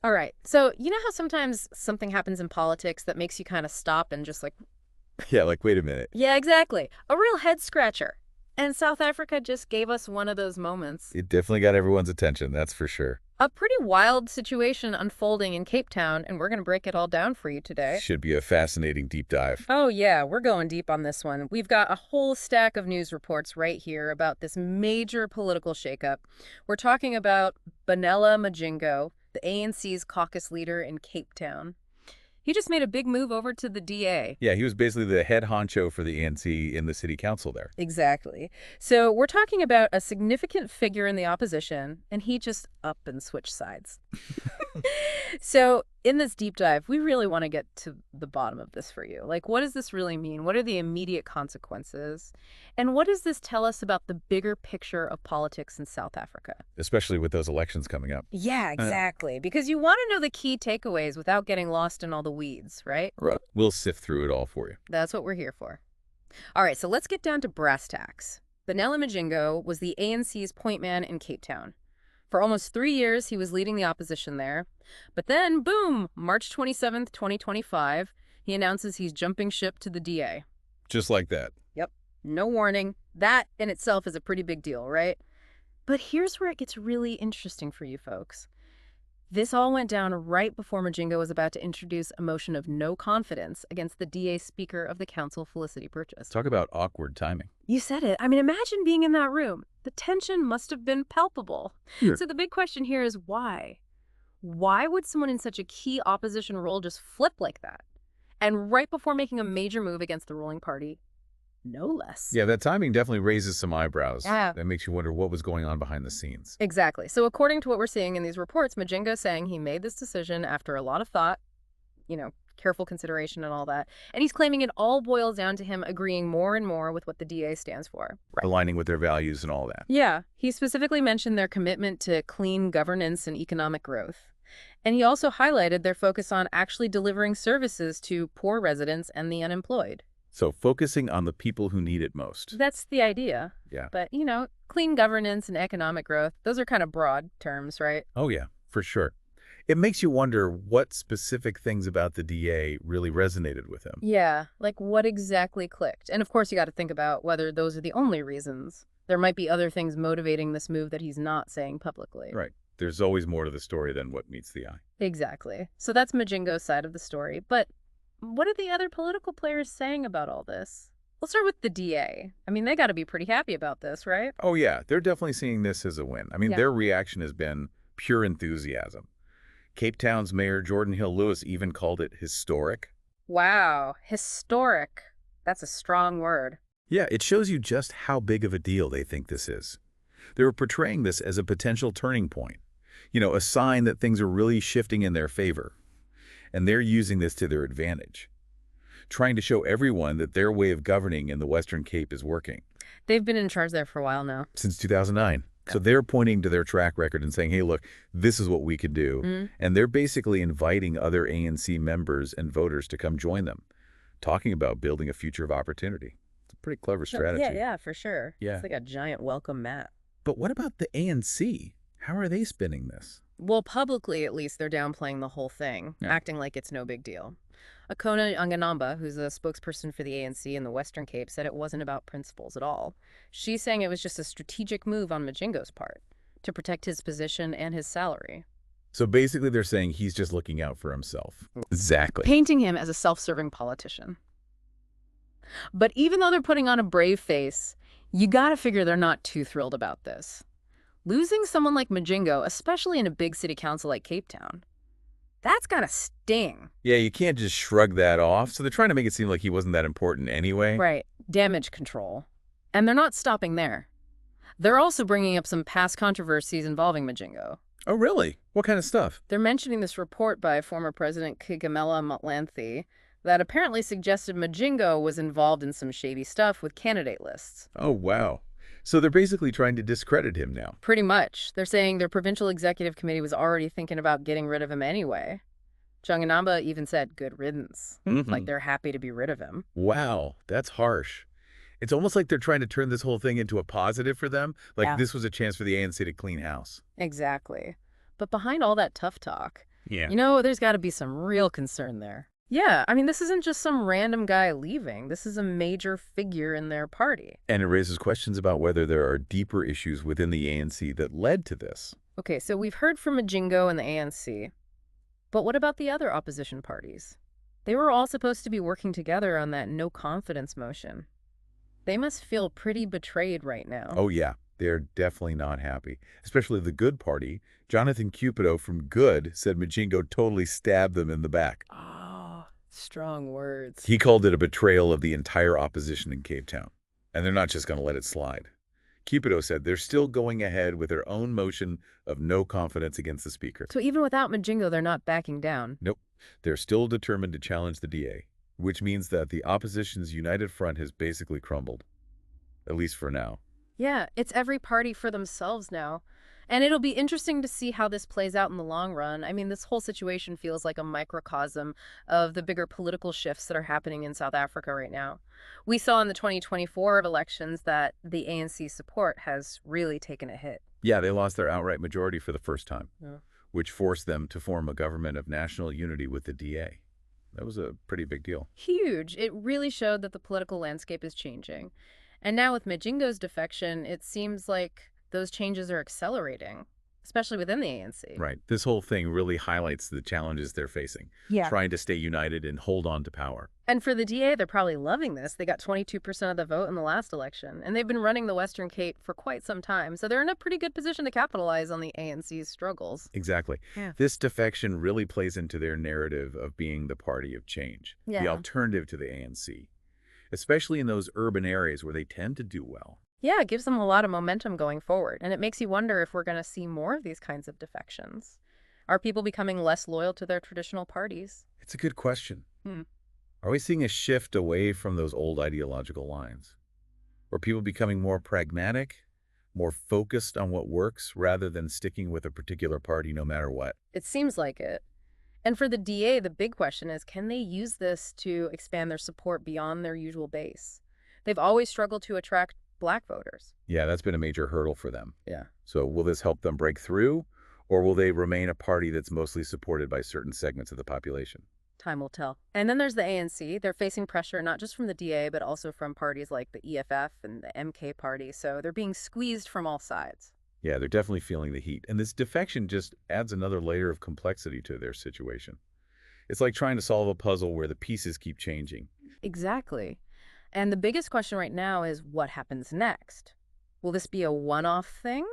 All right. So, you know how sometimes something happens in politics that makes you kind of stop and just like, Yeah, like, wait a minute. yeah, exactly. A real head scratcher. And South Africa just gave us one of those moments. It definitely got everyone's attention, that's for sure. A pretty wild situation unfolding in Cape Town, and we're going to break it all down for you today. Should be a fascinating deep dive. Oh, yeah, we're going deep on this one. We've got a whole stack of news reports right here about this major political shakeup. We're talking about Bonella Majingo, the ANC's caucus leader in Cape Town. He just made a big move over to the DA. Yeah, he was basically the head honcho for the ANC in the city council there. Exactly. So we're talking about a significant figure in the opposition, and he just up and switched sides. So in this deep dive, we really want to get to the bottom of this for you. Like, what does this really mean? What are the immediate consequences? And what does this tell us about the bigger picture of politics in South Africa? Especially with those elections coming up. Yeah, exactly. Because you want to know the key takeaways without getting lost in all the weeds, right? Right. We'll sift through it all for you. That's what we're here for. All right, so let's get down to brass tacks. Bonella Majingo was the ANC's point man in Cape Town. For almost 3 years, he was leading the opposition there. But then, boom, March 27th, 2025, he announces he's jumping ship to the DA. Just like that. Yep, no warning. That in itself is a pretty big deal, right? But here's where it gets really interesting for you folks. This all went down right before Majingo was about to introduce a motion of no confidence against the DA Speaker of the Council, Felicity Purchase. Talk about awkward timing. You said it. I mean, imagine being in that room. The tension must have been palpable. Yeah. So the big question here is why? Why would someone in such a key opposition role just flip like that? And right before making a major move against the ruling party, no less. Yeah, that timing definitely raises some eyebrows. Yeah. That makes you wonder what was going on behind the scenes. Exactly. So according to what we're seeing in these reports, Majingo saying he made this decision after a lot of thought, careful consideration and all that. And he's claiming it all boils down to him agreeing more and more with what the DA stands for. Right. Aligning with their values and all that. Yeah. He specifically mentioned their commitment to clean governance and economic growth. And he also highlighted their focus on actually delivering services to poor residents and the unemployed. So focusing on the people who need it most. That's the idea. Yeah. But, clean governance and economic growth, those are kind of broad terms, right? Oh, yeah, for sure. It makes you wonder what specific things about the DA really resonated with him. Yeah, like what exactly clicked? And of course, you got to think about whether those are the only reasons. There might be other things motivating this move that he's not saying publicly. Right. There's always more to the story than what meets the eye. Exactly. So that's Majingo's side of the story. But what are the other political players saying about all this? Let's start with the DA. I mean, they got to be pretty happy about this, right? Oh, yeah. They're definitely seeing this as a win. I mean, Yeah. their reaction has been pure enthusiasm. Cape Town's Mayor Jordan Hill-Lewis even called it historic. Wow, historic. That's a strong word. Yeah, it shows you just how big of a deal they think this is. They were portraying this as a potential turning point, a sign that things are really shifting in their favor. And they're using this to their advantage, trying to show everyone that their way of governing in the Western Cape is working. They've been in charge there for a while now. Since 2009. So they're pointing to their track record and saying, hey, look, this is what we could do. And they're basically inviting other ANC members and voters to come join them, talking about building a future of opportunity. It's a pretty clever strategy. Yeah, for sure. Yeah. It's like a giant welcome mat. But what about the ANC? How are they spinning this? Well, publicly, at least, they're downplaying the whole thing, acting like it's no big deal. Akona Anganamba, who's a spokesperson for the ANC in the Western Cape, said it wasn't about principles at all. She's saying it was just a strategic move on Majingo's part to protect his position and his salary. So basically they're saying he's just looking out for himself. Exactly. Painting him as a self-serving politician. But even though they're putting on a brave face, you gotta figure they're not too thrilled about this. Losing someone like Majingo, especially in a big city council like Cape Town, that's gotta sting. Yeah, you can't just shrug that off. So they're trying to make it seem like he wasn't that important anyway. Right. Damage control. And they're not stopping there. They're also bringing up some past controversies involving Majingo. Oh, really? What kind of stuff? They're mentioning this report by former President Kigamela Motlanthe that apparently suggested Majingo was involved in some shady stuff with candidate lists. Oh, wow. So they're basically trying to discredit him now. Pretty much. They're saying their provincial executive committee was already thinking about getting rid of him anyway. Changanamba even said good riddance. Like they're happy to be rid of him. Wow, that's harsh. It's almost like they're trying to turn this whole thing into a positive for them. Like this was a chance for the ANC to clean house. Exactly. But behind all that tough talk, Yeah. There's got to be some real concern there. Yeah, I mean, this isn't just some random guy leaving. This is a major figure in their party. And it raises questions about whether there are deeper issues within the ANC that led to this. Okay, so we've heard from Majingo and the ANC. But what about the other opposition parties? They were all supposed to be working together on that no confidence motion. They must feel pretty betrayed right now. Oh, yeah. They're definitely not happy. Especially the Good Party. Jonathan Cupido from Good said Majingo totally stabbed them in the back. Oh, strong words. He called it a betrayal of the entire opposition in Cape Town. And they're not just going to let it slide. Cupido said they're still going ahead with their own motion of no confidence against the speaker. So even without Majingo, they're not backing down. Nope. They're still determined to challenge the DA, which means that the opposition's united front has basically crumbled. At least for now. Yeah, it's every party for themselves now. And it'll be interesting to see how this plays out in the long run. I mean, this whole situation feels like a microcosm of the bigger political shifts that are happening in South Africa right now. We saw in the 2024 elections that the ANC support has really taken a hit. Yeah, they lost their outright majority for the first time, Yeah. which forced them to form a government of national unity with the DA. That was a pretty big deal. Huge. It really showed that the political landscape is changing. And now with Majingo's defection, it seems like those changes are accelerating, especially within the ANC. Right. This whole thing really highlights the challenges they're facing, trying to stay united and hold on to power. And for the DA, they're probably loving this. They got 22% of the vote in the last election, and they've been running the Western Cape for quite some time, so they're in a pretty good position to capitalize on the ANC's struggles. Exactly. Yeah. This defection really plays into their narrative of being the party of change, the alternative to the ANC, especially in those urban areas where they tend to do well. Yeah, it gives them a lot of momentum going forward, and it makes you wonder if we're going to see more of these kinds of defections. Are people becoming less loyal to their traditional parties? It's a good question. Hmm. Are we seeing a shift away from those old ideological lines? Are people becoming more pragmatic, more focused on what works rather than sticking with a particular party no matter what? It seems like it. And for the DA, the big question is, can they use this to expand their support beyond their usual base? They've always struggled to attract Black voters. Yeah, that's been a major hurdle for them. Yeah. So will this help them break through, or will they remain a party that's mostly supported by certain segments of the population? Time will tell. And then there's the ANC. They're facing pressure not just from the DA, but also from parties like the EFF and the MK party. So they're being squeezed from all sides. Yeah, they're definitely feeling the heat. And this defection just adds another layer of complexity to their situation. It's like trying to solve a puzzle where the pieces keep changing. Exactly. And the biggest question right now is what happens next? Will this be a one-off thing,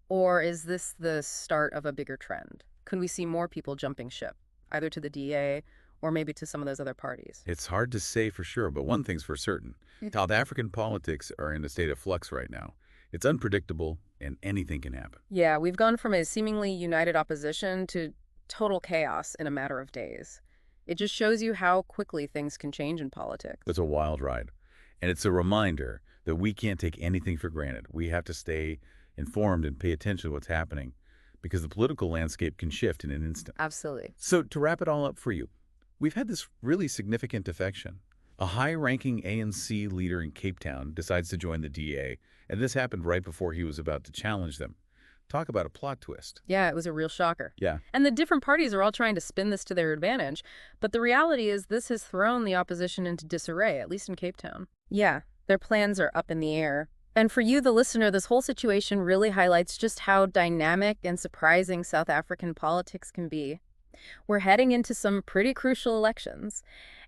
or is this the start of a bigger trend? Could we see more people jumping ship, either to the DA or maybe to some of those other parties? It's hard to say for sure, but one thing's for certain. South African politics are in a state of flux right now. It's unpredictable, and anything can happen. Yeah, we've gone from a seemingly united opposition to total chaos in a matter of days. It just shows you how quickly things can change in politics. It's a wild ride. And it's a reminder that we can't take anything for granted. We have to stay informed and pay attention to what's happening because the political landscape can shift in an instant. Absolutely. So to wrap it all up for you, we've had this really significant defection. A high-ranking ANC leader in Cape Town decides to join the DA, and this happened right before he was about to challenge them. Talk about a plot twist. Yeah, it was a real shocker. Yeah. And the different parties are all trying to spin this to their advantage. But the reality is this has thrown the opposition into disarray, at least in Cape Town. Yeah, their plans are up in the air. And for you, the listener, this whole situation really highlights just how dynamic and surprising South African politics can be. We're heading into some pretty crucial elections.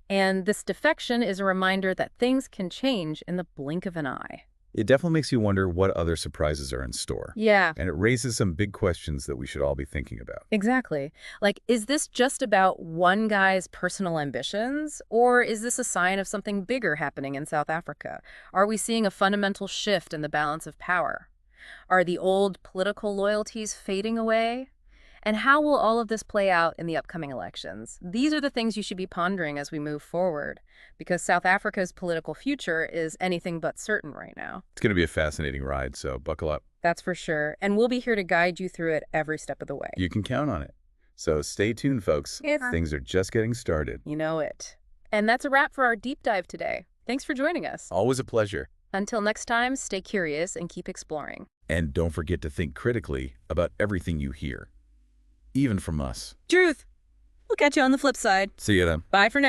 And this defection is a reminder that things can change in the blink of an eye. It definitely makes you wonder what other surprises are in store. Yeah. And it raises some big questions that we should all be thinking about. Exactly. Like, is this just about one guy's personal ambitions, or is this a sign of something bigger happening in South Africa? Are we seeing a fundamental shift in the balance of power? Are the old political loyalties fading away? And how will all of this play out in the upcoming elections? These are the things you should be pondering as we move forward, because South Africa's political future is anything but certain right now. It's going to be a fascinating ride, so buckle up. That's for sure. And we'll be here to guide you through it every step of the way. You can count on it. So stay tuned, folks. Things are just getting started. You know it. And that's a wrap for our deep dive today. Thanks for joining us. Always a pleasure. Until next time, stay curious and keep exploring. And don't forget to think critically about everything you hear. Even from us. Truth! We'll catch you on the flip side. See you then. Bye for now.